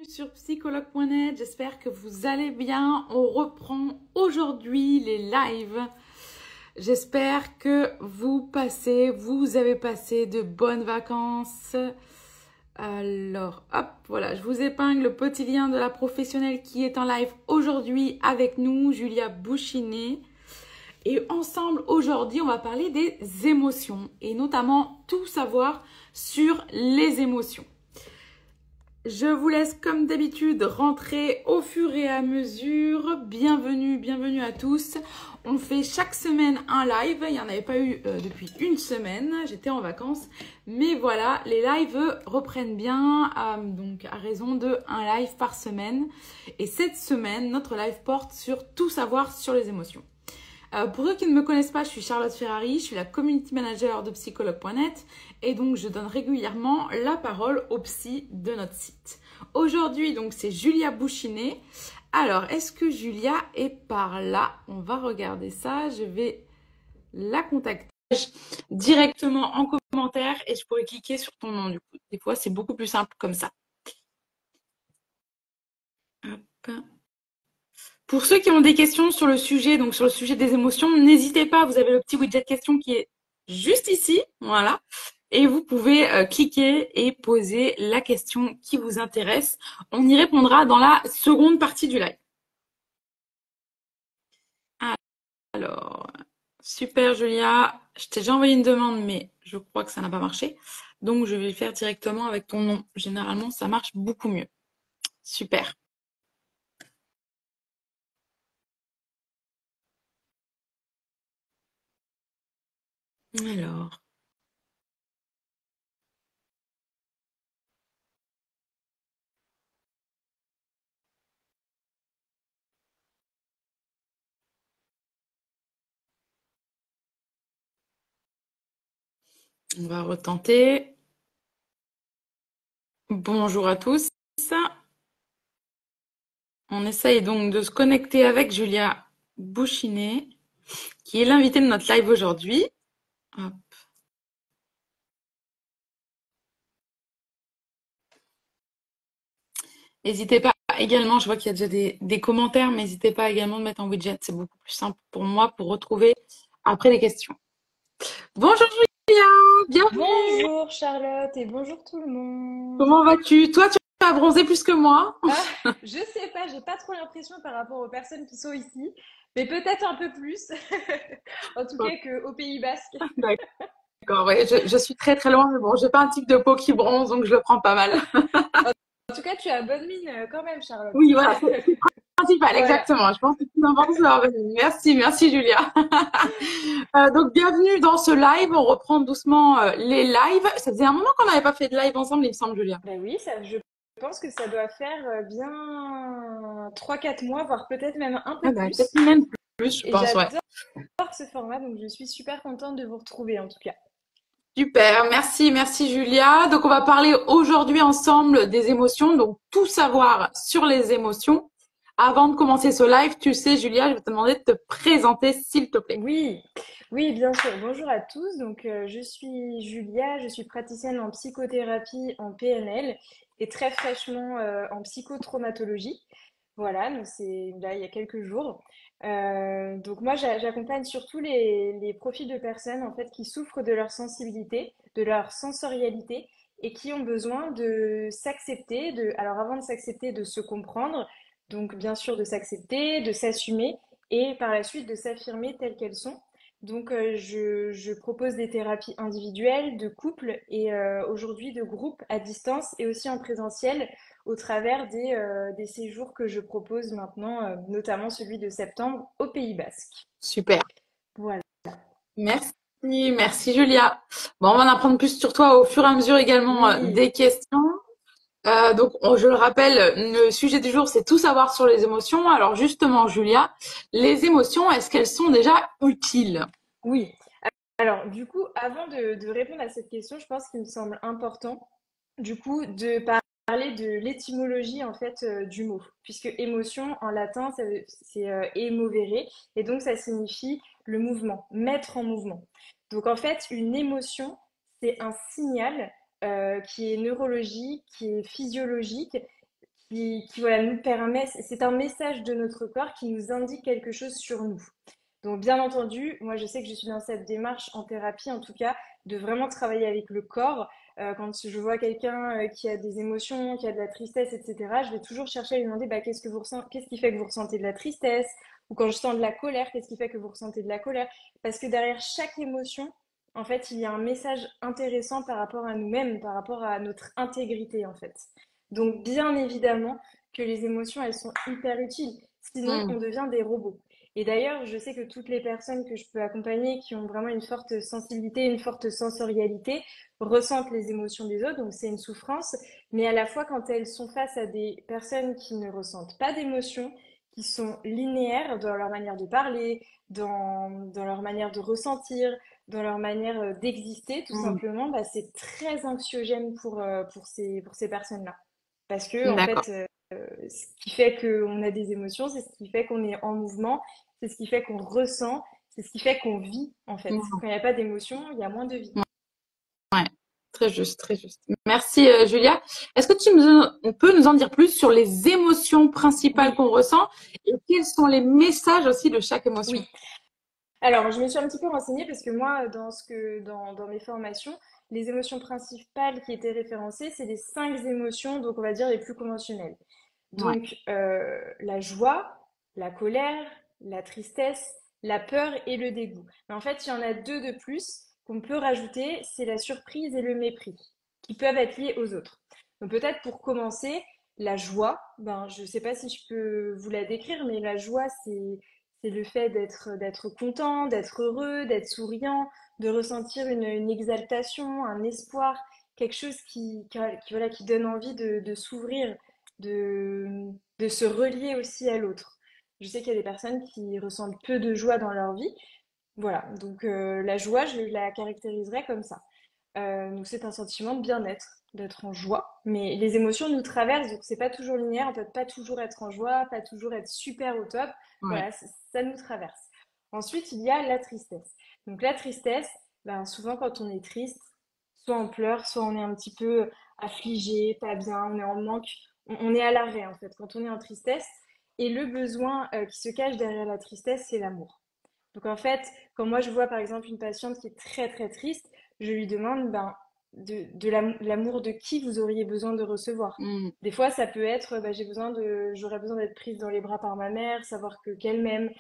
Sur psychologue.net, j'espère que vous allez bien. On reprend aujourd'hui les lives. J'espère que vous avez passé de bonnes vacances. Alors, hop, voilà, je vous épingle le petit lien de la professionnelle qui est en live aujourd'hui avec nous, Julia Bouchinet. Et ensemble, aujourd'hui, on va parler des émotions et notamment tout savoir sur les émotions. Je vous laisse comme d'habitude rentrer au fur et à mesure. Bienvenue à tous. On fait chaque semaine un live. Il n'y en avait pas eu depuis une semaine. J'étais en vacances. Mais voilà, les lives reprennent bien. Donc à raison de un live par semaine. Et cette semaine, notre live porte sur tout savoir sur les émotions. Pour ceux qui ne me connaissent pas, je suis Charlotte Ferrari, je suis la community manager de psychologue.net et donc je donne régulièrement la parole aux psys de notre site. Aujourd'hui, donc c'est Julia Bouchinet. Alors, est-ce que Julia est par là? On va regarder ça. Je vais la contacter directement en commentaire et je pourrais cliquer sur ton nom du coup. Des fois, c'est beaucoup plus simple comme ça. Hop. Pour ceux qui ont des questions sur le sujet, donc sur le sujet des émotions, n'hésitez pas, vous avez le petit widget questions qui est juste ici, voilà. Et vous pouvez cliquer et poser la question qui vous intéresse. On y répondra dans la seconde partie du live. Alors, super Julia, je t'ai déjà envoyé une demande, mais je crois que ça n'a pas marché. Donc, je vais le faire directement avec ton nom. Généralement, ça marche beaucoup mieux. Super. Alors. On va retenter. Bonjour à tous. On essaye donc de se connecter avec Julia Bouchinet, qui est l'invitée de notre live aujourd'hui. Hop. N'hésitez pas également, je vois qu'il y a déjà des commentaires, mais n'hésitez pas également de mettre en widget. C'est beaucoup plus simple pour moi pour retrouver après les questions. Bonjour Julia, bienvenue. Bonjour Charlotte et bonjour tout le monde. Comment vas-tu? Toi, tu as bronzé plus que moi. Je sais pas, j'ai pas trop l'impression par rapport aux personnes qui sont ici, mais peut-être un peu plus, en tout cas qu'au Pays Basque. D'accord, ouais, je suis très très loin, mais bon, j'ai pas un type de peau qui bronze, donc je le prends pas mal. En tout cas, tu as bonne mine quand même, Charlotte. Oui, voilà, c'est principal, Voilà. exactement. Je pense que c'est important de savoir. Merci Julia. Donc bienvenue dans ce live. On reprend doucement les lives. Ça faisait un moment qu'on n'avait pas fait de live ensemble, il me semble, Julia. Ben oui, je pense que ça doit faire bien 3 4 mois, voire peut-être même un peu Ah bah, peut-être plus. même plus, je Et pense, ouais. j'adore ce format, donc je suis super contente de vous retrouver en tout cas. Super, merci Julia. Donc on va parler aujourd'hui ensemble des émotions, donc tout savoir sur les émotions. Avant de commencer ce live, tu sais, Julia, je vais te demander de te présenter, s'il te plaît. Oui, oui, bien sûr. Bonjour à tous. Donc, je suis Julia, je suis praticienne en psychothérapie en PNL et très fraîchement en psychotraumatologie. Voilà, donc c'est là il y a quelques jours. Donc moi, j'accompagne surtout les profils de personnes en fait qui souffrent de leur sensibilité, de leur sensorialité et qui ont besoin de s'accepter, alors avant de s'accepter, de se comprendre. Donc bien sûr de s'accepter, de s'assumer et par la suite de s'affirmer telles qu'elles sont. Donc, je propose des thérapies individuelles, de couple et aujourd'hui de groupe à distance et aussi en présentiel au travers des séjours que je propose maintenant, notamment celui de septembre au Pays Basque. Super. Voilà. Merci Julia. Bon, on va en apprendre plus sur toi au fur et à mesure également Oui, des questions. Je le rappelle, le sujet du jour, c'est tout savoir sur les émotions. Alors justement, Julia, les émotions, est-ce qu'elles sont déjà utiles? oui. Alors, du coup, avant de répondre à cette question, je pense qu'il me semble important, du coup, de parler de l'étymologie, en fait, du mot. Puisque émotion, en latin, c'est emovere, et donc ça signifie le mouvement, mettre en mouvement. Donc, en fait, une émotion, c'est un signal qui est neurologique, qui est physiologique, qui voilà, nous permet, c'est un message de notre corps qui nous indique quelque chose sur nous. Donc, bien entendu, moi, je sais que je suis dans cette démarche en thérapie, en tout cas, de vraiment travailler avec le corps. Quand je vois quelqu'un qui a des émotions, qui a de la tristesse, etc., je vais toujours chercher à lui demander bah, qu'est-ce qui fait que vous ressentez de la tristesse? Ou quand je sens de la colère, qu'est-ce qui fait que vous ressentez de la colère? Parce que derrière chaque émotion, en fait, il y a un message intéressant par rapport à nous-mêmes, par rapport à notre intégrité, en fait. Donc, bien évidemment que les émotions, elles sont hyper utiles. Sinon, on Mm. devient des robots. Et d'ailleurs, je sais que toutes les personnes que je peux accompagner qui ont vraiment une forte sensibilité, une forte sensorialité, ressentent les émotions des autres, donc c'est une souffrance. Mais à la fois, quand elles sont face à des personnes qui ne ressentent pas d'émotions, qui sont linéaires dans leur manière de parler, dans leur manière de ressentir, dans leur manière d'exister, tout Mm. simplement, bah, c'est très anxiogène pour ces personnes-là. Parce que, en D'accord. fait, ce qui fait qu'on a des émotions, c'est ce qui fait qu'on est en mouvement, c'est ce qui fait qu'on ressent, c'est ce qui fait qu'on vit, en fait. Mm. Quand il n'y a pas d'émotion, il y a moins de vie. Ouais, très juste, très juste. Merci Julia. Est-ce que on peut nous en dire plus sur les émotions principales Oui, qu'on ressent et quels sont les messages aussi de chaque émotion? oui. Alors, je me suis un petit peu renseignée parce que moi, dans mes formations, les émotions principales qui étaient référencées, c'est les 5 émotions, donc on va dire les plus conventionnelles. Ouais. Donc, la joie, la colère, la tristesse, la peur et le dégoût. Mais en fait, il y en a deux de plus qu'on peut rajouter, c'est la surprise et le mépris, qui peuvent être liés aux autres. Donc peut-être pour commencer, la joie, ben, je ne sais pas si je peux vous la décrire, mais la joie, c'est le fait d'être content, d'être heureux, d'être souriant, de ressentir une exaltation, un espoir, quelque chose voilà, qui donne envie de s'ouvrir, de se relier aussi à l'autre. Je sais qu'il y a des personnes qui ressentent peu de joie dans leur vie. Voilà, donc la joie, je la caractériserais comme ça. Donc c'est un sentiment de bien-être, d'être en joie. Mais les émotions nous traversent, donc c'est pas toujours linéaire. On peut pas toujours être en joie, pas toujours être super au top. Ouais. Voilà, ça nous traverse. Ensuite, il y a la tristesse. Donc la tristesse, ben, souvent quand on est triste, soit on pleure, soit on est un petit peu affligé, pas bien, on est en manque, on est à l'arrêt en fait quand on est en tristesse. Et le besoin qui se cache derrière la tristesse, c'est l'amour. Donc en fait, quand moi je vois par exemple une patiente qui est très très triste, je lui demande ben, l'amour de qui vous auriez besoin de recevoir. Mm. Des fois, ça peut être, bah, j'aurais besoin d'être prise dans les bras par ma mère, savoir que qu'elle m'aime.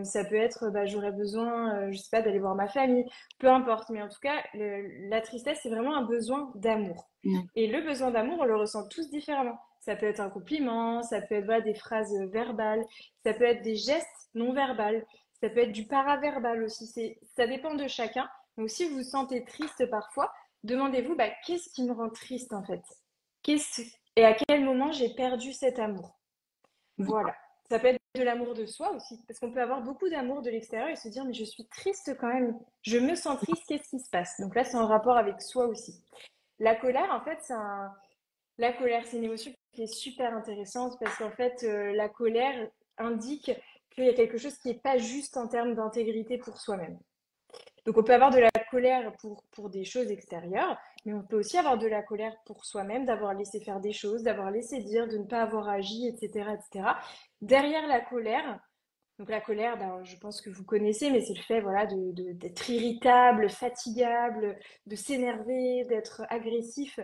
Ça peut être, bah, j'aurais besoin, je sais pas, d'aller voir ma famille. Peu importe, mais en tout cas, la tristesse, c'est vraiment un besoin d'amour. Mm. Et le besoin d'amour, on le ressent tous différemment. Ça peut être un compliment, ça peut être voilà, des phrases verbales, ça peut être des gestes non verbaux. Ça peut être du paraverbal aussi. Ça dépend de chacun. Donc, si vous vous sentez triste parfois, demandez-vous bah, qu'est-ce qui me rend triste en fait? Qu'est-ce... Et à quel moment j'ai perdu cet amour? D'accord. Voilà. Ça peut être de l'amour de soi aussi. Parce qu'on peut avoir beaucoup d'amour de l'extérieur et se dire mais je suis triste quand même. Je me sens triste, qu'est-ce qui se passe? Donc là, c'est en rapport avec soi aussi. La colère, en fait, la colère, c'est une émotion qui est super intéressante parce qu'en fait, la colère indique qu'il y a quelque chose qui n'est pas juste en termes d'intégrité pour soi-même. Donc on peut avoir de la colère pour des choses extérieures, mais on peut aussi avoir de la colère pour soi-même, d'avoir laissé faire des choses, d'avoir laissé dire, de ne pas avoir agi, etc. etc. Derrière la colère, donc la colère, ben, je pense que vous connaissez, mais c'est le fait voilà, d'être irritable, fatigable, de s'énerver, d'être agressif.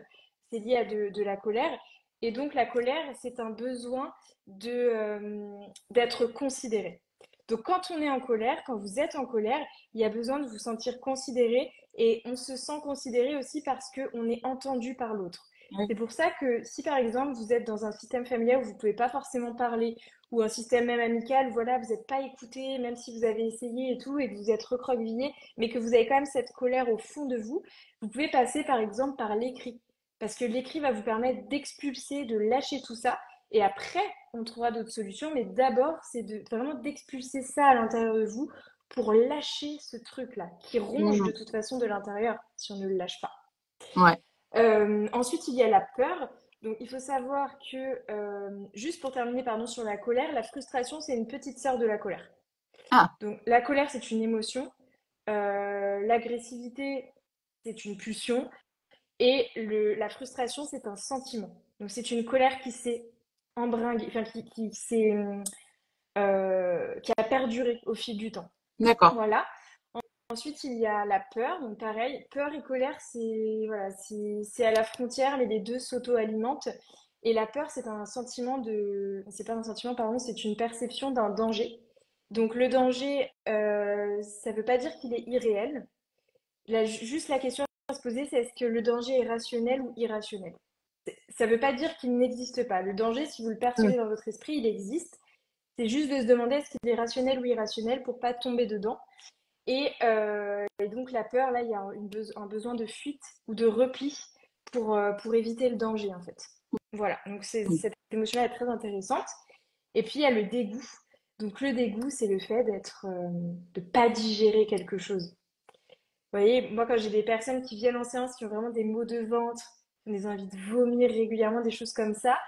C'est lié à de la colère. Et donc la colère, c'est un besoin d'être considéré. Donc quand on est en colère, quand vous êtes en colère, il y a besoin de vous sentir considéré et on se sent considéré aussi parce qu'on est entendu par l'autre. Oui. C'est pour ça que si par exemple vous êtes dans un système familial où vous ne pouvez pas forcément parler, ou un système même amical, voilà, vous n'êtes pas écouté, même si vous avez essayé et tout, et que vous êtes recroquevillé, mais que vous avez quand même cette colère au fond de vous, vous pouvez passer par exemple par l'écrit. Parce que l'écrit va vous permettre d'expulser, de lâcher tout ça, et après, on trouvera d'autres solutions, mais d'abord, c'est vraiment d'expulser ça à l'intérieur de vous pour lâcher ce truc-là, qui ronge de Mm. toute façon de l'intérieur, si on ne le lâche pas. Ouais. Ensuite, il y a la peur. Donc, il faut savoir que, juste pour terminer, pardon, sur la colère, la frustration, c'est une petite sœur de la colère. Ah, Donc, la colère, c'est une émotion. L'agressivité, c'est une pulsion. Et la frustration, c'est un sentiment. Donc, c'est une colère qui s'est embringué, enfin qui a perduré au fil du temps. D'accord. Voilà. Ensuite, il y a la peur. Donc pareil, peur et colère, c'est voilà, c'est à la frontière, mais les deux s'auto-alimentent. Et la peur, c'est un sentiment de, c'est pas un sentiment, pardon, c'est une perception d'un danger. Donc le danger, ça veut pas dire qu'il est irréel. Juste la question à se poser, c'est est-ce que le danger est rationnel ou irrationnel? Ça veut pas dire qu'il n'existe pas. Le danger, si vous le Mm. percevez dans votre esprit, il existe. C'est juste de se demander est-ce qu'il est rationnel ou irrationnel pour pas tomber dedans. Et donc la peur, là, il y a un besoin de fuite ou de repli pour éviter le danger, en fait. Voilà, donc cette émotion-là est très intéressante. Et puis il y a le dégoût. Donc le dégoût, c'est le fait de pas digérer quelque chose. Vous voyez, moi quand j'ai des personnes qui viennent en séance qui ont vraiment des maux de ventre, qui ont des envies de vomir régulièrement, des choses comme ça,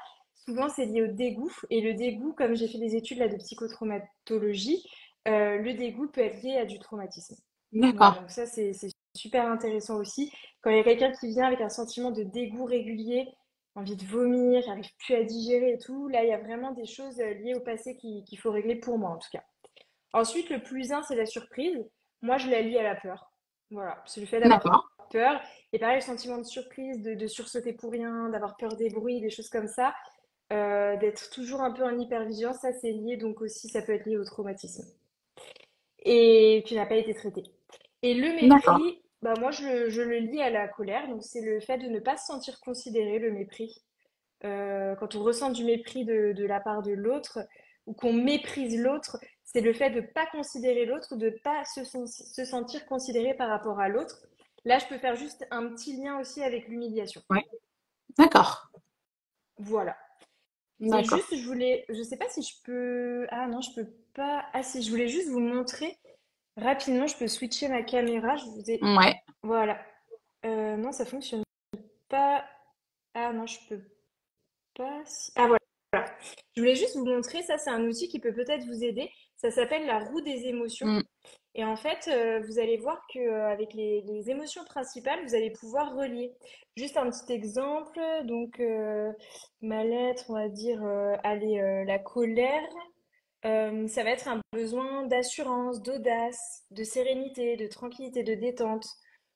souvent c'est lié au dégoût. Et le dégoût, comme j'ai fait des études là de psychotraumatologie, le dégoût peut être lié à du traumatisme. Voilà, D'accord. donc ça c'est super intéressant aussi. Quand il y a quelqu'un qui vient avec un sentiment de dégoût régulier, envie de vomir, n'arrive plus à digérer et tout, là il y a vraiment des choses liées au passé qu'il faut régler pour moi en tout cas. Ensuite, le plus un, c'est la surprise. Moi, je la lie à la peur. Voilà, c'est le fait d'avoir D'accord. peur. Et pareil, le sentiment de surprise, de sursauter pour rien, d'avoir peur des bruits, des choses comme ça, d'être toujours un peu en hypervigilance, ça c'est lié donc aussi, ça peut être lié au traumatisme. Et qui n'a pas été traité. Et le D'accord. mépris, bah moi je le lie à la colère, donc c'est le fait de ne pas se sentir considéré, le mépris. Quand on ressent du mépris de la part de l'autre ou qu'on méprise l'autre, c'est le fait de ne pas considérer l'autre, de ne pas se sentir considéré par rapport à l'autre. Là, je peux faire juste un petit lien aussi avec l'humiliation. Ouais. D'accord. Voilà. Et D'accord. juste, je sais pas si je peux, ah non, je peux pas, ah si, je voulais juste vous montrer rapidement, je peux switcher ma caméra, je vous ai, Ouais. voilà. Non, ça fonctionne pas, ah non, je peux pas, ah voilà. Je voulais juste vous montrer, ça c'est un outil qui peut peut-être vous aider. Ça s'appelle la roue des émotions. Mm. Et en fait, vous allez voir qu'avec les émotions principales, vous allez pouvoir relier. Juste un petit exemple. Donc, ma lettre, on va dire, allez, la colère. Ça va être un besoin d'assurance, d'audace, de sérénité, de tranquillité, de détente.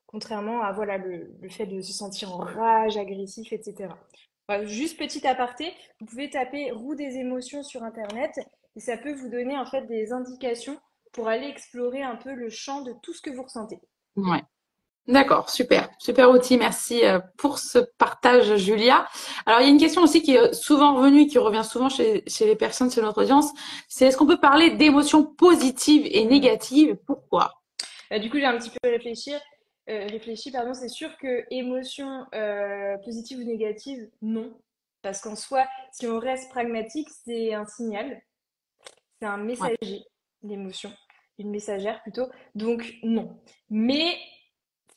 Contrairement à voilà, le fait de se sentir en rage, agressif, etc. Voilà, juste petit aparté, vous pouvez taper roue des émotions sur Internet et ça peut vous donner en fait des indications pour aller explorer un peu le champ de tout ce que vous ressentez. Ouais. D'accord, super, super outil. Merci pour ce partage, Julia. Alors, il y a une question aussi qui est souvent revenue, qui revient souvent chez les personnes, chez notre audience, c'est est-ce qu'on peut parler d'émotions positives et Hmm. négatives? Pourquoi? Du coup, j'ai un petit peu réfléchi, pardon, c'est sûr que émotion positive ou négative, non. Parce qu'en soi, si on reste pragmatique, c'est un signal, c'est un Ouais. messager, l'émotion, une messagère plutôt. Donc, non. Mais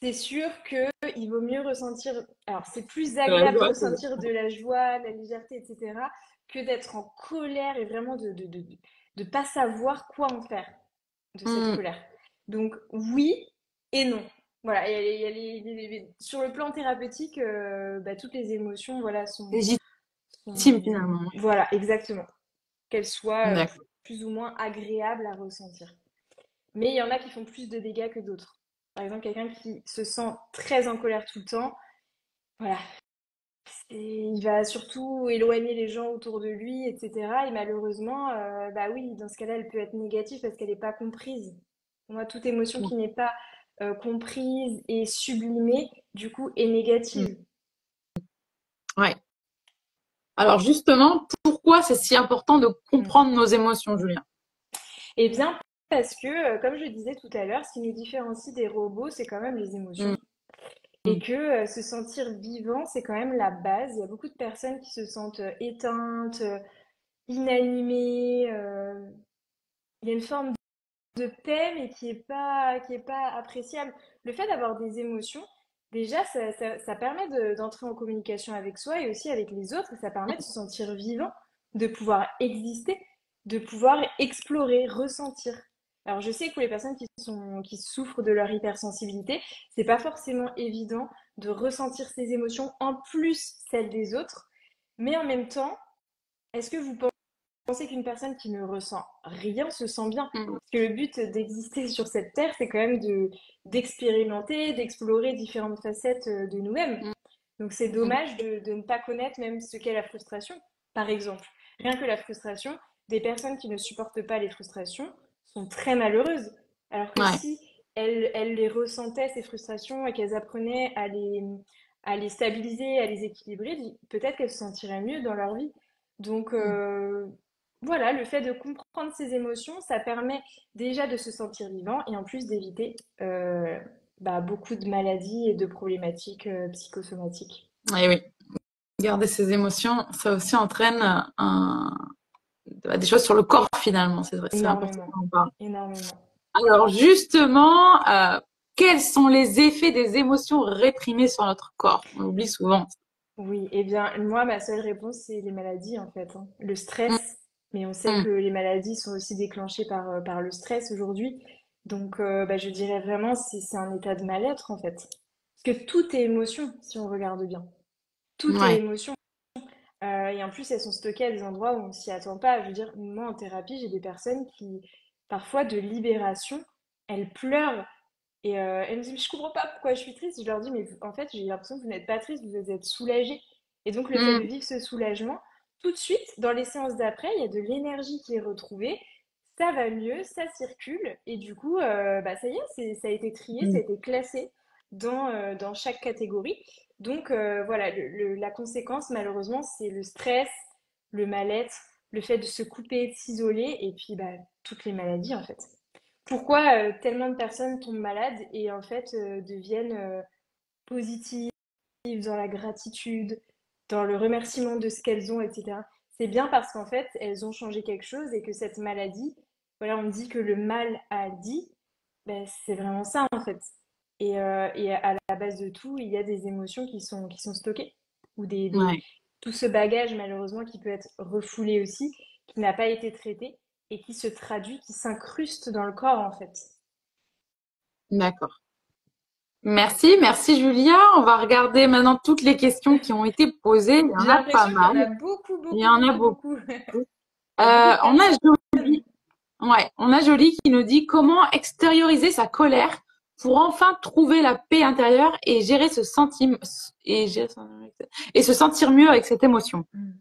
c'est sûr que il vaut mieux ressentir. Alors, c'est plus La agréable de joie, c'est vrai. ressentir de la joie, de la légèreté, etc., que d'être en colère et vraiment de pas savoir quoi en faire de cette Hmm. colère. Donc, oui et non. Voilà, sur le plan thérapeutique, bah, toutes les émotions, voilà, Légitime sont- finalement. voilà, exactement. Qu'elles soient D'accord. plus ou moins agréables à ressentir. Mais il y en a qui font plus de dégâts que d'autres. Par exemple, quelqu'un qui se sent très en colère tout le temps, voilà, il va surtout éloigner les gens autour de lui, etc. Et malheureusement, bah oui, dans ce cas-là, elle peut être négative parce qu'elle n'est pas comprise. Pour moi, toute émotion qui n'est pas comprise et sublimée, du coup, est Hmm. négative. Ouais. Alors justement, pourquoi c'est si important de Mm. comprendre nos émotions, Julien? Eh bien, parce que, comme je disais tout à l'heure, ce qui nous différencie des robots, c'est quand même les Hmm. émotions. Et que se sentir vivant, c'est quand même la base. Il y a beaucoup de personnes qui se sentent éteintes, inanimées. Il y a une forme de paix, mais qui est pas appréciable. Le fait d'avoir des émotions, déjà, ça permet d'entrer en communication avec soi et aussi avec les autres. Et ça permet de se sentir vivant, de pouvoir exister, de pouvoir explorer, ressentir. Alors, je sais que pour les personnes qui souffrent de leur hypersensibilité, c'est pas forcément évident de ressentir ces émotions en plus celles des autres, mais en même temps, est-ce que vous pensez qu'une personne qui ne ressent rien se sent bien? Mm, Parce que le but d'exister sur cette terre, c'est quand même d'expérimenter, d'explorer différentes facettes de nous-mêmes. mm, Donc c'est mm. dommage de ne pas connaître même ce qu'est la frustration, par exemple. Rien que la frustration, des personnes qui ne supportent pas les frustrations sont très malheureuses. Alors que Ouais. si elles les ressentaient, ces frustrations, et qu'elles apprenaient à les stabiliser, à les équilibrer, peut-être qu'elles se sentiraient mieux dans leur vie. Donc Mm. voilà, le fait de comprendre ses émotions, ça permet déjà de se sentir vivant et en plus d'éviter beaucoup de maladies et de problématiques psychosomatiques. Et oui, garder ses émotions, ça aussi entraîne des choses sur le corps finalement. C'est vrai, c'est important Énormément, d'en parler. énormément. Alors justement, quels sont les effets des émotions réprimées sur notre corps? On l'oublie souvent. Oui, eh bien, moi, ma seule réponse, c'est les maladies, en fait, hein. Le Mm, stress, mais on sait mm. que les maladies sont aussi déclenchées par le stress aujourd'hui. Donc, je dirais vraiment, c'est un état de mal-être, en fait. Parce que tout est émotion, si on regarde bien. Tout est Ouais. émotion. Et en plus, elles sont stockées à des endroits où on s'y attend pas. Je veux dire, moi, en thérapie, j'ai des personnes qui, parfois, de libération, elles pleurent. Et elles me disent, mais je comprends pas pourquoi je suis triste. Je leur dis, mais en fait, j'ai l'impression que vous n'êtes pas triste, vous êtes soulagée. Et donc, le fait de Mm, vivre ce soulagement, tout de suite, dans les séances d'après, il y a de l'énergie qui est retrouvée. Ça va mieux, ça circule. Et du coup, ça y est, ça a été trié, ça a mm. été classé dans chaque catégorie. Donc, voilà, la conséquence, malheureusement, c'est le stress, le mal-être, le fait de se couper, de s'isoler, et puis toutes les maladies, en fait. Pourquoi tellement de personnes tombent malades et en fait deviennent positives dans la gratitude, dans le remerciement de ce qu'elles ont, etc. C'est bien parce qu'en fait elles ont changé quelque chose et que cette maladie, voilà, on dit que le mal a dit, ben, c'est vraiment ça en fait. Et à la base de tout, il y a des émotions qui sont stockées ou Ouais, tout ce bagage malheureusement qui peut être refoulé aussi, qui n'a pas été traité et qui se traduit, qui s'incruste dans le corps en fait. d'accord. Merci, merci Julia. On va regarder maintenant toutes les questions qui ont été posées. Il y en J'ai a pas l'impression qu'il y en mal. a beaucoup, Il y beaucoup, en a beaucoup, beaucoup. beaucoup. Il y a beaucoup de On a personnes. Jolie. Ouais, on a Jolie qui nous dit comment extérioriser sa colère pour enfin trouver la paix intérieure et gérer ce sentiment et se sentir mieux avec cette émotion. Mm.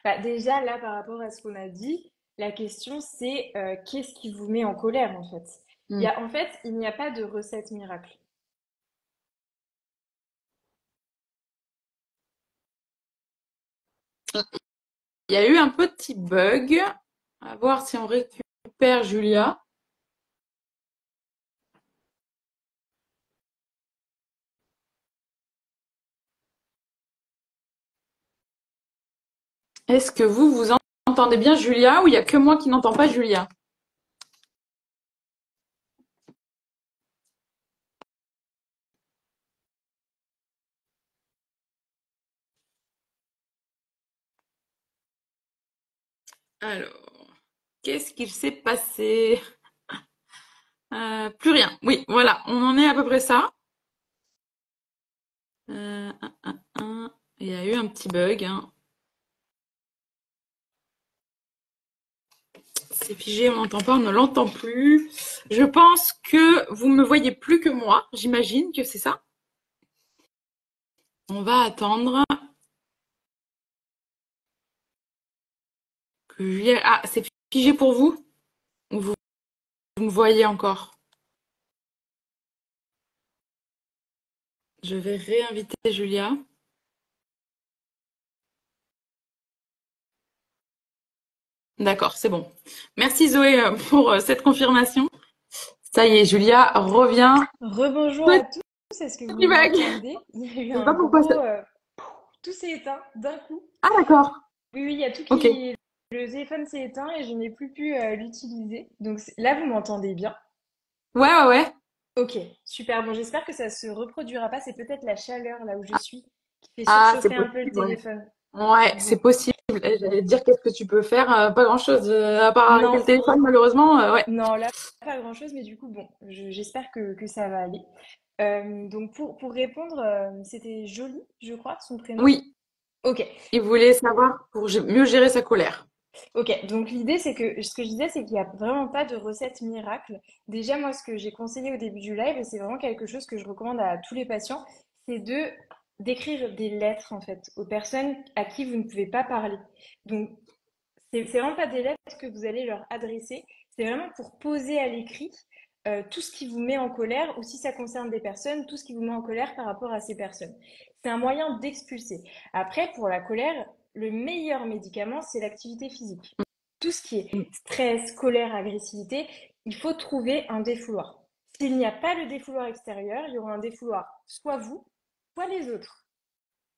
Bah, déjà, là, par rapport à ce qu'on a dit, la question c'est qu'est-ce qui vous met en colère en fait? Mm. En fait, il n'y a pas de recette miracle. Il y a eu un petit bug. À voir si on récupère Julia. Est-ce que vous entendez bien Julia ou il n'y a que moi qui n'entends pas Julia? Alors, qu'est-ce qu'il s'est passé? Plus rien. Oui, voilà, on en est à peu près ça. Il y a eu un petit bug, hein. C'est figé, on n'entend pas, on ne l'entend plus. Je pense que vous me voyez plus que moi. J'imagine que c'est ça. On va attendre que Julia. Ah, c'est figé pour vous? Ou vous me voyez encore? Je vais réinviter Julia. D'accord, c'est bon. Merci Zoé pour cette confirmation. Ça y est, Julia revient. Rebonjour à tous, est-ce que vous Petit bug. m'entendez? Il y a eu Je sais un pas pourquoi ça. gros... tout s'est éteint d'un coup. Ah d'accord. Oui, oui, il y a tout Ok. qui... Le téléphone s'est éteint et je n'ai plus pu l'utiliser. Donc là, vous m'entendez bien. Ouais, ouais, ouais. Ok, super. Bon, j'espère que ça se reproduira pas. C'est peut-être la chaleur là où je suis qui fait Ah, c'est surchauffer un peu le possible, ouais. téléphone. Ouais, c'est Bon, possible. J'allais te dire qu'est-ce que tu peux faire? Pas grand-chose, à part arrêter non, le téléphone, malheureusement. Ouais. non, là, pas grand-chose, mais du coup, bon, j'espère que ça va aller. Donc, pour répondre, c'était Jolie, je crois, son prénom. Oui, Ok, Il voulait savoir pour mieux gérer sa colère. ok. Donc l'idée, c'est que ce que je disais, c'est qu'il n'y a vraiment pas de recette miracle. Déjà, moi, ce que j'ai conseillé au début du live, et c'est vraiment quelque chose que je recommande à tous les patients, c'est de d'écrire des lettres en fait aux personnes à qui vous ne pouvez pas parler. Donc c'est vraiment pas des lettres que vous allez leur adresser, c'est vraiment pour poser à l'écrit tout ce qui vous met en colère, ou si ça concerne des personnes, tout ce qui vous met en colère par rapport à ces personnes. C'est un moyen d'expulser. Après, pour la colère, le meilleur médicament, c'est l'activité physique. Tout ce qui est stress, colère, agressivité, il faut trouver un défouloir. S'il n'y a pas le défouloir extérieur, il y aura un défouloir, soit vous, soit les autres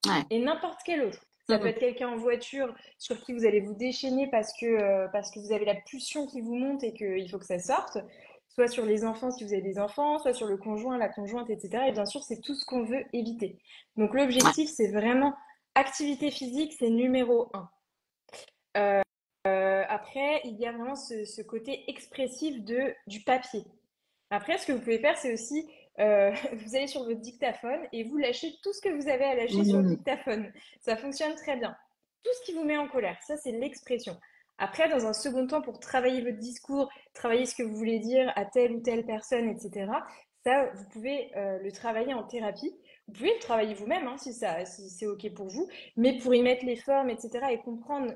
Ouais. et n'importe quel autre. Ça peut Mhm. être quelqu'un en voiture sur qui vous allez vous déchaîner parce que vous avez la pulsion qui vous monte et qu'il faut que ça sorte. Soit sur les enfants si vous avez des enfants, soit sur le conjoint, la conjointe, etc. Et bien sûr, c'est tout ce qu'on veut éviter. Donc Ouais. l'objectif, c'est vraiment activité physique, c'est numéro un. Après, il y a vraiment ce côté expressif du papier. Après, ce que vous pouvez faire, c'est aussi, vous allez sur votre dictaphone et vous lâchez tout ce que vous avez à lâcher sur le Mhm. dictaphone. Ça fonctionne très bien. Tout ce qui vous met en colère, ça, c'est l'expression. Après, dans un second temps, pour travailler votre discours, travailler ce que vous voulez dire à telle ou telle personne, etc., ça, vous pouvez le travailler en thérapie. Vous pouvez le travailler vous-même, hein, si c'est OK pour vous, mais pour y mettre les formes, etc., et comprendre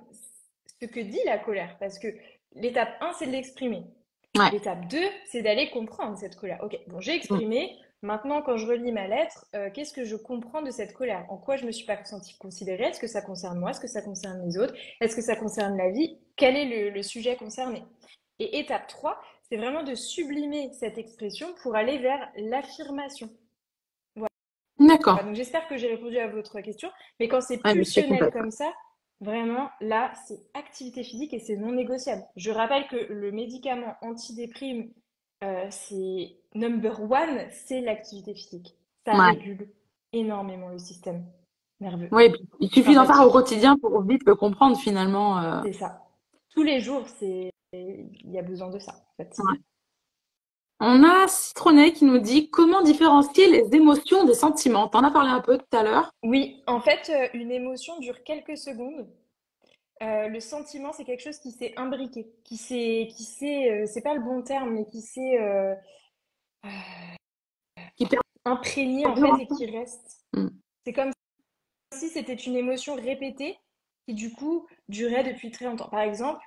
ce que dit la colère. Parce que l'étape 1, c'est de l'exprimer. Ouais. L'étape 2, c'est d'aller comprendre cette colère. Ok, bon, j'ai Mhm. exprimé. Maintenant, quand je relis ma lettre, qu'est-ce que je comprends de cette colère? En quoi je ne me suis pas sentie considérée? Est-ce que ça concerne moi? Est-ce que ça concerne les autres? Est-ce que ça concerne la vie? Quel est le sujet concerné? Et étape 3, c'est vraiment de sublimer cette expression pour aller vers l'affirmation. D'accord. Donc j'espère que j'ai répondu à votre question. Mais quand c'est Ouais, mais c'est pulsionnel complet. comme ça, vraiment, là, c'est activité physique et c'est non négociable. Je rappelle que le médicament antidéprime, c'est number one, c'est l'activité physique. Ça Ouais. régule énormément le système nerveux, Ouais, et puis, il suffit d'en faire au sympathique. quotidien pour vite le comprendre finalement. C'est ça. Tous les jours, il y a besoin de ça, en fait. Ouais. On a Citronnet qui nous dit comment différencier les émotions des sentiments. T'en as parlé un peu tout à l'heure. Oui, en fait, une émotion dure quelques secondes. Le sentiment, c'est quelque chose qui s'est imbriqué, c'est pas le bon terme, mais qui s'est Qui imprégné en perdure fait un et peu. qui reste. Mm. C'est comme si c'était une émotion répétée qui du coup durait depuis très longtemps. Par exemple,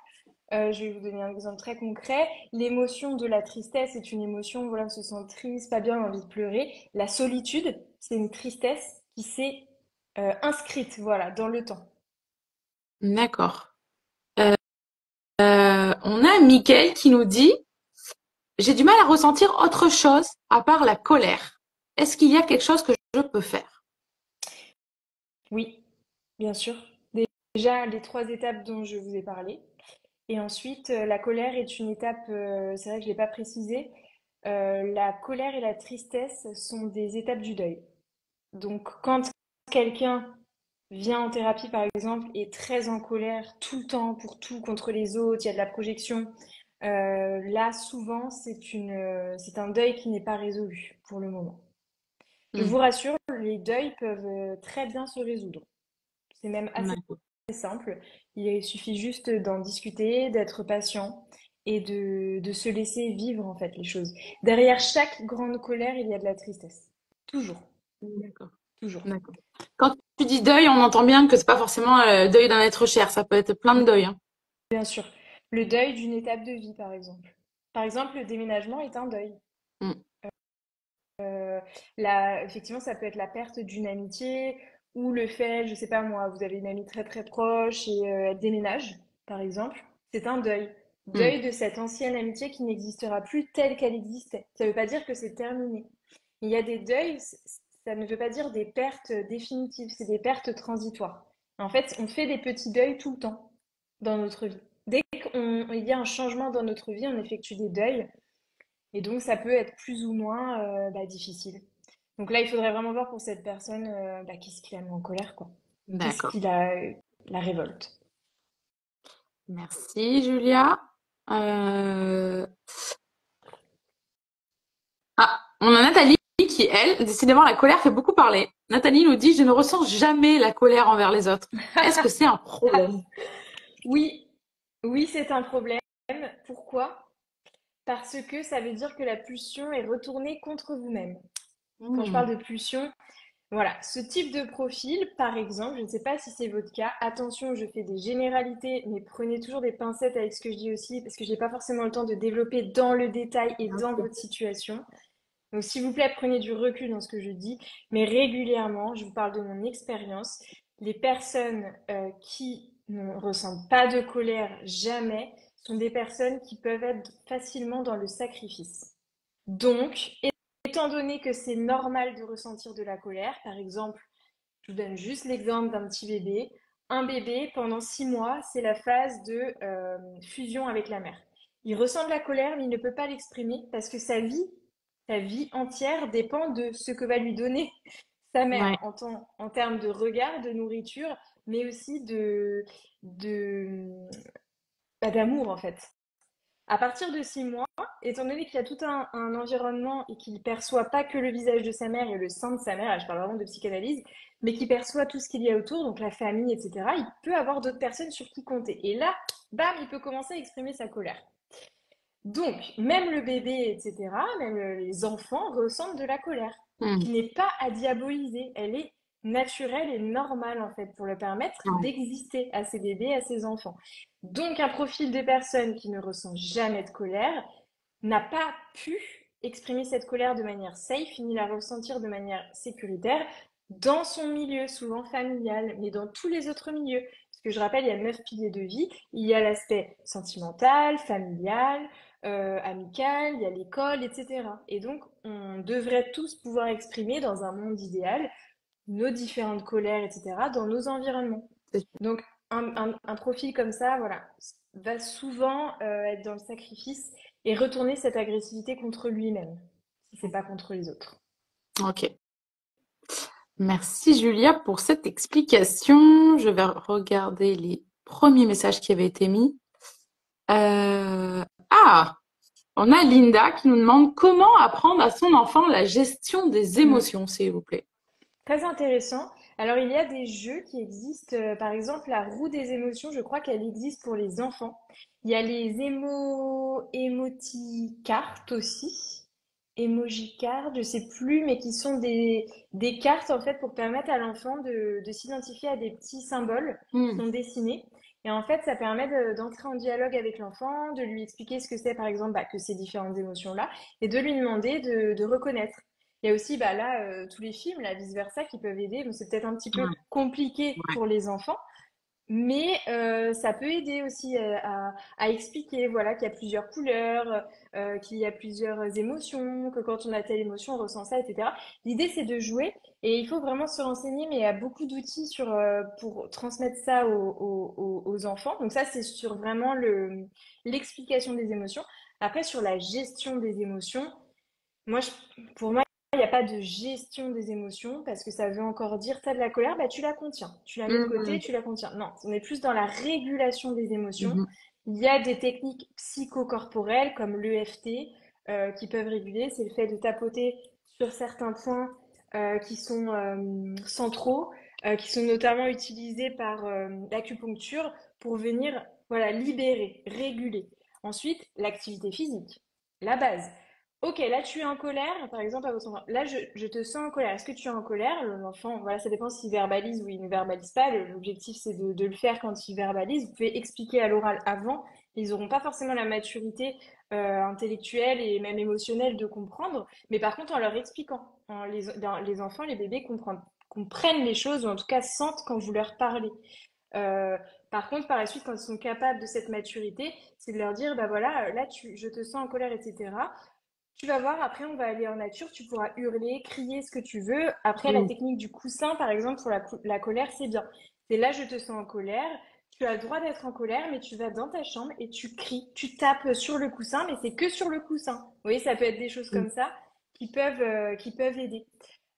je vais vous donner un exemple très concret. L'émotion de la tristesse est une émotion, voilà, on se sent triste, pas bien, envie de pleurer. La solitude, c'est une tristesse qui s'est inscrite, voilà, dans le temps. D'accord. On a Mickaël qui nous dit j'ai du mal à ressentir autre chose à part la colère. Est-ce qu'il y a quelque chose que je peux faire? Oui, bien sûr. Déjà, les trois étapes dont je vous ai parlé. Et ensuite, la colère est une étape, c'est vrai que je ne l'ai pas précisé, la colère et la tristesse sont des étapes du deuil. Donc quand quelqu'un vient en thérapie, par exemple, est très en colère tout le temps pour tout, contre les autres, il y a de la projection, là, souvent, c'est un deuil qui n'est pas résolu pour le moment. Je Mm. vous rassure, les deuils peuvent très bien se résoudre. C'est même assez D'accord. simple. Il suffit juste d'en discuter, d'être patient et de se laisser vivre en fait les choses. Derrière chaque grande colère, il y a de la tristesse. Toujours, D'accord. toujours. D'accord. Quand tu dis deuil, on entend bien que c'est pas forcément le deuil d'un être cher. Ça peut être plein de deuils, hein. Bien sûr. Le deuil d'une étape de vie, par exemple. Par exemple, le déménagement est un deuil. Mm. Euh, Effectivement, ça peut être la perte d'une amitié ou le fait, je sais pas moi, vous avez une amie très très proche et elle déménage, par exemple. C'est un deuil. Mm. Deuil de cette ancienne amitié qui n'existera plus telle qu'elle existait. Ça ne veut pas dire que c'est terminé. Il y a des deuils, ça ne veut pas dire des pertes définitives, c'est des pertes transitoires. En fait, on fait des petits deuils tout le temps dans notre vie. Dès qu'il y a un changement dans notre vie, on effectue des deuils et donc, ça peut être plus ou moins difficile. Donc là, il faudrait vraiment voir pour cette personne qu'est-ce qui la met en colère, quoi. Qu'est-ce D'accord. qui la révolte. Merci, Julia. Euh, Ah, on a Nathalie qui, elle, décidément, la colère fait beaucoup parler. Nathalie nous dit, je ne ressens jamais la colère envers les autres. Est-ce que c'est un problème? Oui, oui, c'est un problème. Pourquoi? Parce que ça veut dire que la pulsion est retournée contre vous-même. Quand je Hmm. parle de pulsion, voilà, ce type de profil, par exemple, je ne sais pas si c'est votre cas, attention, je fais des généralités, mais prenez toujours des pincettes avec ce que je dis aussi, parce que j'ai pas forcément le temps de développer dans le détail et dans votre situation. Donc, s'il vous plaît, prenez du recul dans ce que je dis, mais régulièrement, je vous parle de mon expérience, les personnes qui ne ressentent pas de colère jamais sont des personnes qui peuvent être facilement dans le sacrifice. Donc, étant donné que c'est normal de ressentir de la colère, par exemple, je vous donne juste l'exemple d'un petit bébé. Un bébé, pendant 6 mois, c'est la phase de fusion avec la mère. Il ressent de la colère, mais il ne peut pas l'exprimer parce que sa vie entière dépend de ce que va lui donner sa Ouais. mère en termes de regard, de nourriture, mais aussi de, d'amour en fait. À partir de 6 mois, étant donné qu'il y a tout un environnement et qu'il ne perçoit pas que le visage de sa mère et le sein de sa mère, là, je parle vraiment de psychanalyse, mais qu'il perçoit tout ce qu'il y a autour, donc la famille, etc., il peut avoir d'autres personnes sur qui compter. Et là, bam, il peut commencer à exprimer sa colère. Donc, même le bébé, etc., même les enfants ressentent de la colère, Hmm. qui n'est pas à diaboliser. Elle est naturelle et normale, en fait, pour le permettre Ouais. d'exister à ces bébés, à ces enfants. Donc, un profil de personne qui ne ressent jamais de colère n'a pas pu exprimer cette colère de manière safe, ni la ressentir de manière sécuritaire dans son milieu, souvent familial, mais dans tous les autres milieux. Parce que je rappelle, il y a 9 piliers de vie. Il y a l'aspect sentimental, familial, amical, il y a l'école, etc. Et donc, on devrait tous pouvoir exprimer dans un monde idéal nos différentes colères, etc., dans nos environnements. C'est- Donc, un profil comme ça, voilà, va souvent être dans le sacrifice et retourner cette agressivité contre lui-même, si c'est pas contre les autres. Ok. Merci Julia pour cette explication. Je vais regarder les premiers messages qui avaient été mis. Ah, on a Linda qui nous demande comment apprendre à son enfant la gestion des Mm. émotions, s'il vous plaît. Très intéressant. Alors, il y a des jeux qui existent, par exemple, la roue des émotions, je crois qu'elle existe pour les enfants. Il y a les emoticartes aussi, emoji cards, je sais plus, mais qui sont des cartes en fait pour permettre à l'enfant de s'identifier à des petits symboles qui Hmm. sont dessinés. Et en fait, ça permet d'entrer en dialogue avec l'enfant, de lui expliquer ce que c'est, par exemple, bah, que ces différentes émotions-là, et de lui demander de reconnaître. Il y a aussi bah, là tous les films, là, vice-versa, qui peuvent aider. Bon, c'est peut-être un petit peu Ouais, compliqué ouais. pour les enfants, mais ça peut aider aussi à expliquer voilà, qu'il y a plusieurs couleurs, qu'il y a plusieurs émotions, que quand on a telle émotion, on ressent ça, etc. L'idée, c'est de jouer et il faut vraiment se renseigner, mais il y a beaucoup d'outils pour transmettre ça aux enfants. Donc ça, c'est sur vraiment l'explication des émotions. Après, sur la gestion des émotions, moi, pour moi, il n'y a pas de gestion des émotions parce que ça veut encore dire, tu as de la colère, bah, tu la contiens. Tu la mets de côté, Hmm. tu la contiens. Non, on est plus dans la régulation des émotions. Mhm. Il y a des techniques psychocorporelles comme l'EFT qui peuvent réguler. C'est le fait de tapoter sur certains points qui sont centraux, qui sont notamment utilisés par l'acupuncture pour venir voilà, libérer, réguler. Ensuite, l'activité physique, la base. Ok, là tu es en colère, par exemple, à votre enfant. Là, je te sens en colère. Est-ce que tu es en colère? L'enfant, voilà, ça dépend s'il verbalise ou il ne verbalise pas. L'objectif, c'est de le faire quand il verbalise. Vous pouvez expliquer à l'oral avant. Ils n'auront pas forcément la maturité intellectuelle et même émotionnelle de comprendre. Mais par contre, en leur expliquant, les enfants, les bébés comprennent les choses ou en tout cas sentent quand vous leur parlez. Euh, Par contre, par la suite, quand ils sont capables de cette maturité, c'est de leur dire, bah voilà, là, je te sens en colère, etc. Tu vas voir, après, on va aller en nature, tu pourras hurler, crier ce que tu veux. Après, la Hmm. technique du coussin, par exemple, pour la colère, c'est bien. C'est là, je te sens en colère. Tu as le droit d'être en colère, mais tu vas dans ta chambre et tu cries. Tu tapes sur le coussin, mais c'est que sur le coussin. Vous voyez, ça peut être des choses comme ça qui peuvent aider.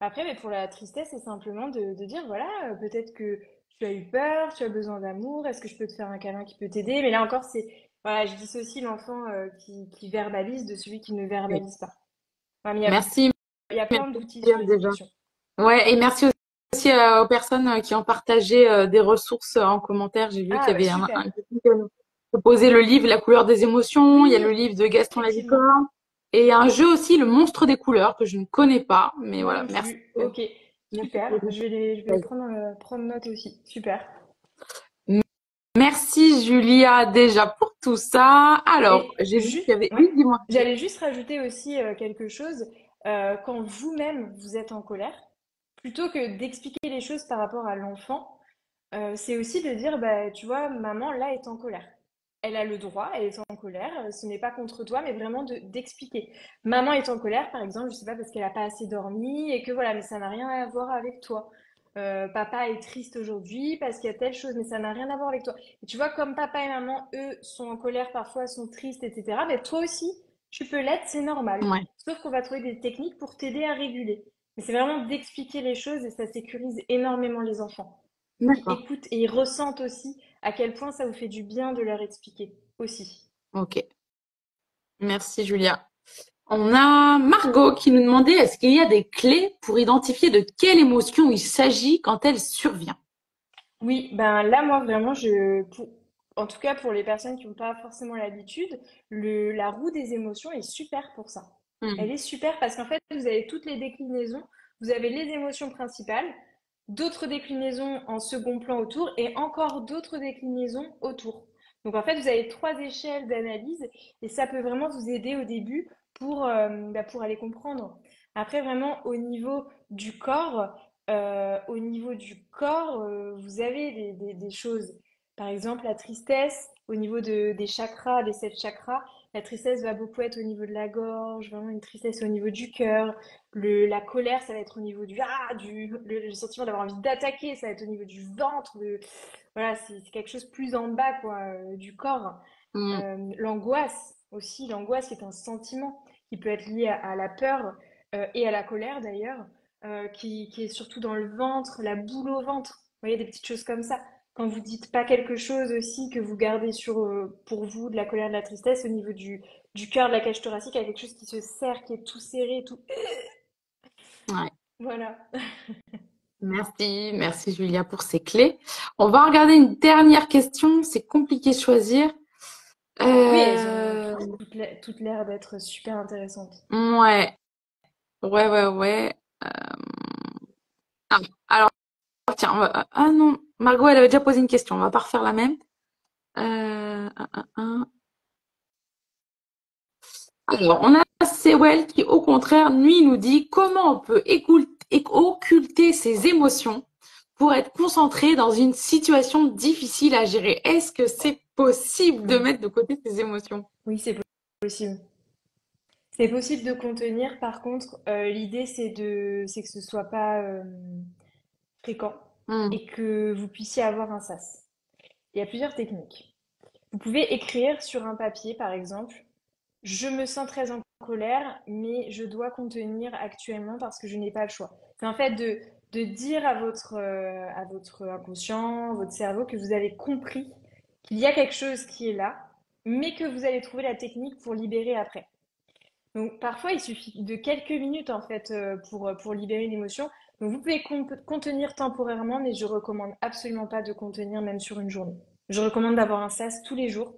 Après, mais pour la tristesse, c'est simplement de dire, voilà, peut-être que tu as eu peur, tu as besoin d'amour, est-ce que je peux te faire un câlin qui peut t'aider? Mais là encore, c'est voilà, je dissocie l'enfant qui verbalise de celui qui ne Oui. verbalise pas. Enfin, mais Merci. y a plein d'outils sur Merci les déjà. émotions. Ouais, et merci aussi aux personnes qui ont partagé des ressources en commentaire. J'ai vu qu'il Ah, y bah avait super. un qui proposait le livre La couleur des émotions, il y a le Oui, livre de Gaston effectivement. Lalicorne, et il y a un jeu aussi, Le monstre des couleurs, que je ne connais pas, mais Moi voilà, non merci. plus. Ok, Merci super. pour le Je vais partage. prendre note aussi. Super. Merci Julia déjà pour tout ça. Alors, Et j'ai vu qu'il juste, y avait... ouais, Oui, dis-moi. j'allais juste rajouter aussi quelque chose. Quand vous-même vous êtes en colère, plutôt que d'expliquer les choses par rapport à l'enfant, c'est aussi de dire, bah, tu vois, maman là est en colère. Elle a le droit, elle est en colère. Ce n'est pas contre toi, mais vraiment d'expliquer. Maman est en colère, par exemple, je sais pas parce qu'elle a pas assez dormi et que voilà, mais ça n'a rien à voir avec toi. Papa est triste aujourd'hui parce qu'il y a telle chose, mais ça n'a rien à voir avec toi. Et tu vois, comme papa et maman, eux, sont en colère parfois, sont tristes, etc. Mais toi aussi, tu peux l'être, c'est normal. Ouais, Sauf qu'on va trouver des techniques pour t'aider à réguler. Mais c'est vraiment d'expliquer les choses et ça sécurise énormément les enfants. Ils d'accord. écoutent et ils ressentent aussi à quel point ça vous fait du bien de leur expliquer aussi. Ok. Merci Julia. On a Margot qui nous demandait est-ce qu'il y a des clés pour identifier de quelle émotion il s'agit quand elle survient? Oui, ben là, moi, vraiment, en tout cas pour les personnes qui n'ont pas forcément l'habitude, la roue des émotions est super pour ça. Hmm. Elle est super parce qu'en fait, vous avez toutes les déclinaisons. Vous avez les émotions principales, d'autres déclinaisons en second plan autour et encore d'autres déclinaisons autour. Donc en fait, vous avez trois échelles d'analyse et ça peut vraiment vous aider au début pour aller comprendre. Après, vraiment, au niveau du corps, vous avez des choses. Par exemple, la tristesse, au niveau des chakras, des sept chakras, la tristesse va beaucoup être au niveau de la gorge, vraiment une tristesse au niveau du cœur. La colère, ça va être au niveau le sentiment d'avoir envie d'attaquer, ça va être au niveau du ventre. Voilà, c'est quelque chose plus en bas, quoi, du corps. Hmm. L'angoisse aussi, l'angoisse qui est un sentiment qui peut être lié à la peur et à la colère d'ailleurs, qui est surtout dans le ventre, la boule au ventre. Vous voyez, des petites choses comme ça. Quand vous dites pas quelque chose aussi que vous gardez pour vous de la colère, de la tristesse, au niveau du cœur, de la cage thoracique, il y a quelque chose qui se serre, qui est tout serré, tout. Ouais. Voilà. Merci Julia pour ces clés. On va regarder une dernière question. C'est compliqué de choisir. Oui, elles ont Euh, toutes l'air d'être super intéressantes. ouais, ouais. Ah, alors, tiens, ah non, Margot, elle avait déjà posé une question. On va pas refaire la même. Un. Alors, on a Sewell qui, au contraire, lui, nous dit comment on peut occulter ses émotions pour être concentré dans une situation difficile à gérer. Est-ce que c'est possible de Oui, mettre de côté ses émotions? oui, c'est possible. C'est possible de contenir, par contre, l'idée c'est que ce soit pas fréquent Hmm, et que vous puissiez avoir un sas. Il y a plusieurs techniques. Vous pouvez écrire sur un papier, par exemple, je me sens très en colère, mais je dois contenir actuellement parce que je n'ai pas le choix. C'est en fait de dire à votre inconscient, votre cerveau, que vous avez compris qu'il y a quelque chose qui est là, mais que vous allez trouver la technique pour libérer après. Donc parfois, il suffit de quelques minutes en fait pour libérer une émotion. Donc vous pouvez contenir temporairement, mais je recommande absolument pas de contenir même sur une journée. Je recommande d'avoir un sas tous les jours.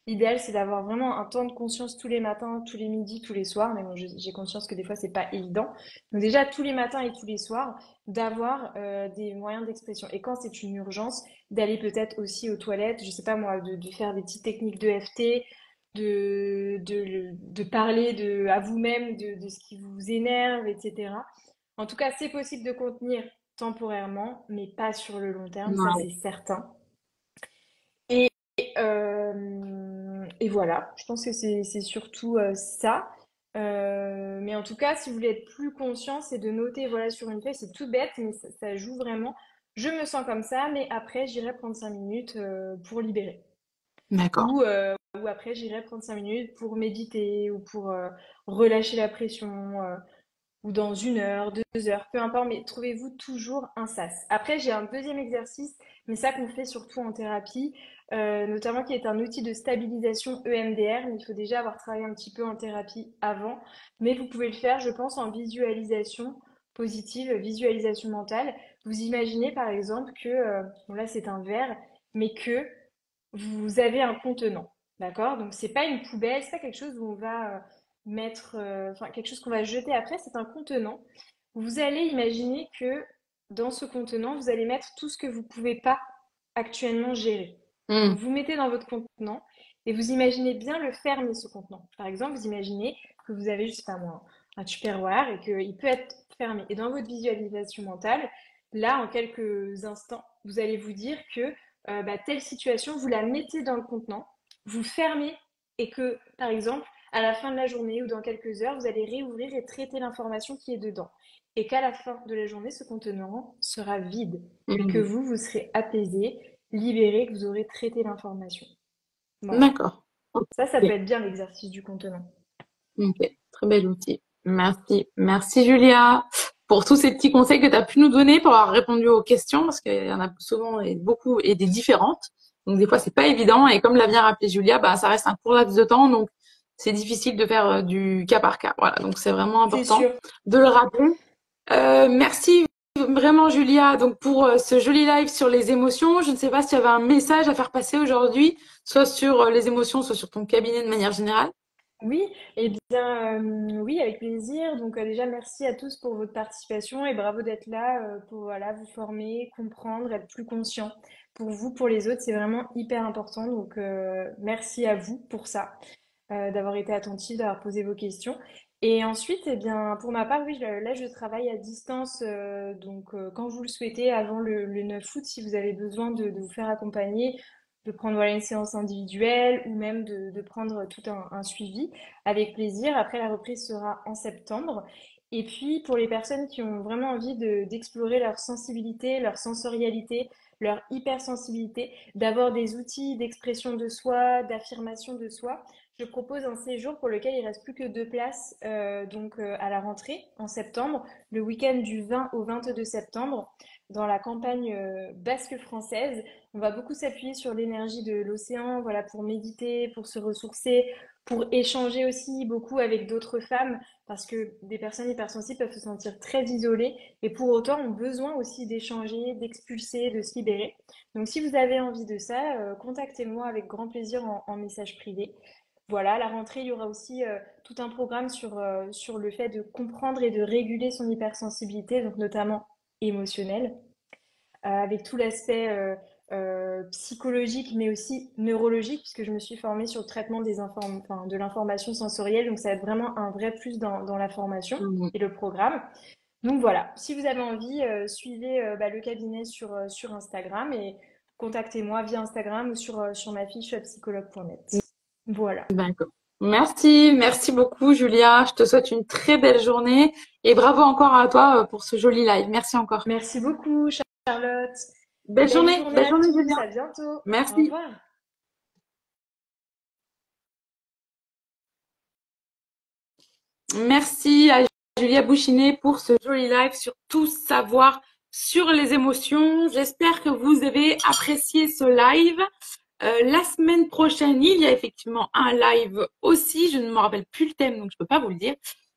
L'idéal, c'est d'avoir vraiment un temps de conscience tous les matins, tous les midis, tous les soirs. Mais bon, j'ai conscience que des fois, c'est pas évident. Donc déjà, tous les matins et tous les soirs, d'avoir des moyens d'expression. Et quand c'est une urgence, d'aller peut-être aussi aux toilettes, je sais pas moi, de faire des petites techniques de FT, de parler à vous-même de ce qui vous énerve, etc. En tout cas, c'est possible de contenir temporairement, mais pas sur le long terme, ça ouais, c'est certain. Et, et voilà, je pense que c'est surtout ça. Mais en tout cas, si vous voulez être plus conscient, c'est de noter voilà, sur une feuille, c'est tout bête, mais ça joue vraiment. Je me sens comme ça, mais après, j'irai prendre 5 minutes pour libérer. d'accord. Ou après, j'irai prendre 5 minutes pour méditer ou pour relâcher la pression, ou dans 1 heure, 2 heures, peu importe, mais trouvez-vous toujours un sas. Après, j'ai un deuxième exercice, mais ça qu'on fait surtout en thérapie. notamment qui est un outil de stabilisation EMDR, mais il faut déjà avoir travaillé un petit peu en thérapie avant. Mais vous pouvez le faire, je pense, en visualisation positive, visualisation mentale. Vous imaginez par exemple que, bon là c'est un verre, mais que vous avez un contenant, d'accord? Donc c'est pas une poubelle, c'est pas quelque chose où on va mettre, enfin quelque chose qu'on va jeter après, c'est un contenant. Vous allez imaginer que dans ce contenant, vous allez mettre tout ce que vous pouvez pas actuellement gérer. Donc Hmm. vous mettez dans votre contenant et vous imaginez bien le fermer ce contenant. Par exemple, vous imaginez que vous avez, je sais pas moi, un Tupperware et qu'il peut être fermé. Et dans votre visualisation mentale, là, en quelques instants, vous allez vous dire que telle situation, vous la mettez dans le contenant, vous fermez et que, par exemple, à la fin de la journée ou dans quelques heures, vous allez réouvrir et traiter l'information qui est dedans. Et qu'à la fin de la journée, ce contenant sera vide et que Hmm. vous serez apaisé, libéré, que vous aurez traité l'information. Voilà. D'accord. Ça peut Ok. être bien l'exercice du contenant. Ok. Très bel outil. Merci. Merci Julia pour tous ces petits conseils que tu as pu nous donner, pour avoir répondu aux questions, parce qu'il y en a souvent et beaucoup et des différentes. Donc des fois, c'est pas évident. Et comme l'a bien rappelé Julia, bah, ça reste un court laps de temps. Donc c'est difficile de faire du cas par cas. Voilà. Donc c'est vraiment C'est important sûr. de le rappeler. Merci vraiment Julia donc pour ce joli live sur les émotions. Je ne sais pas si tu avais un message à faire passer aujourd'hui, soit sur les émotions, soit sur ton cabinet de manière générale. Oui, eh bien, oui, avec plaisir. Donc, déjà, merci à tous pour votre participation et bravo d'être là pour voilà, vous former, comprendre, être plus conscient. Pour vous, pour les autres, c'est vraiment hyper important. Donc, merci à vous pour ça, d'avoir été attentif, d'avoir posé vos questions. Et ensuite, eh bien, pour ma part, oui, là, je travaille à distance. Donc, quand vous le souhaitez, avant le 9 août, si vous avez besoin de vous faire accompagner, de prendre voilà, une séance individuelle ou même de prendre tout un suivi avec plaisir. Après, la reprise sera en septembre. Et puis, pour les personnes qui ont vraiment envie d'explorer leur sensibilité, leur sensorialité, leur hypersensibilité, d'avoir des outils d'expression de soi, d'affirmation de soi, je propose un séjour pour lequel il reste plus que 2 places à la rentrée en septembre, le week-end du 20 au 22 septembre, dans la campagne basque française. On va beaucoup s'appuyer sur l'énergie de l'océan, voilà, pour méditer, pour se ressourcer, pour échanger aussi beaucoup avec d'autres femmes, parce que des personnes hypersensibles peuvent se sentir très isolées et pour autant ont besoin aussi d'échanger, d'expulser, de se libérer. Donc si vous avez envie de ça, contactez-moi avec grand plaisir en message privé. Voilà, à la rentrée, il y aura aussi tout un programme sur le fait de comprendre et de réguler son hypersensibilité, donc notamment émotionnelle, avec tout l'aspect psychologique, mais aussi neurologique, puisque je me suis formée sur le traitement enfin, de l'information sensorielle, donc ça va être vraiment un vrai plus dans la formation Mhm. et le programme. Donc voilà, si vous avez envie, suivez le cabinet sur Instagram et contactez-moi via Instagram ou sur ma fiche psychologue.net. Voilà. D'accord. Merci, merci beaucoup Julia. Je te souhaite une très belle journée et bravo encore à toi pour ce joli live. Merci encore. Merci beaucoup, Charlotte. Belle journée Belle à journée tous, Julia. à bientôt. Au Merci. revoir. Merci à Julia Bouchinet pour ce joli live sur tout savoir sur les émotions. J'espère que vous avez apprécié ce live. La semaine prochaine, il y a effectivement un live aussi. Je ne me rappelle plus le thème, donc je peux pas vous le dire.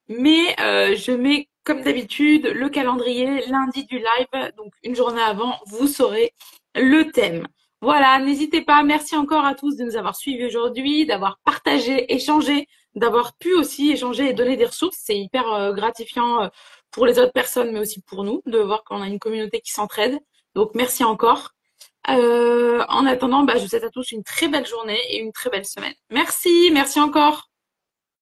Mais je mets, comme d'habitude, le calendrier lundi du live. Donc une journée avant, vous saurez le thème. Voilà, n'hésitez pas. Merci encore à tous de nous avoir suivis aujourd'hui, d'avoir partagé, échangé, d'avoir pu aussi échanger et donner des ressources. C'est hyper gratifiant pour les autres personnes, mais aussi pour nous, de voir qu'on a une communauté qui s'entraide. Donc merci encore. En attendant, je vous souhaite à tous une très belle journée et une très belle semaine. Merci, merci encore.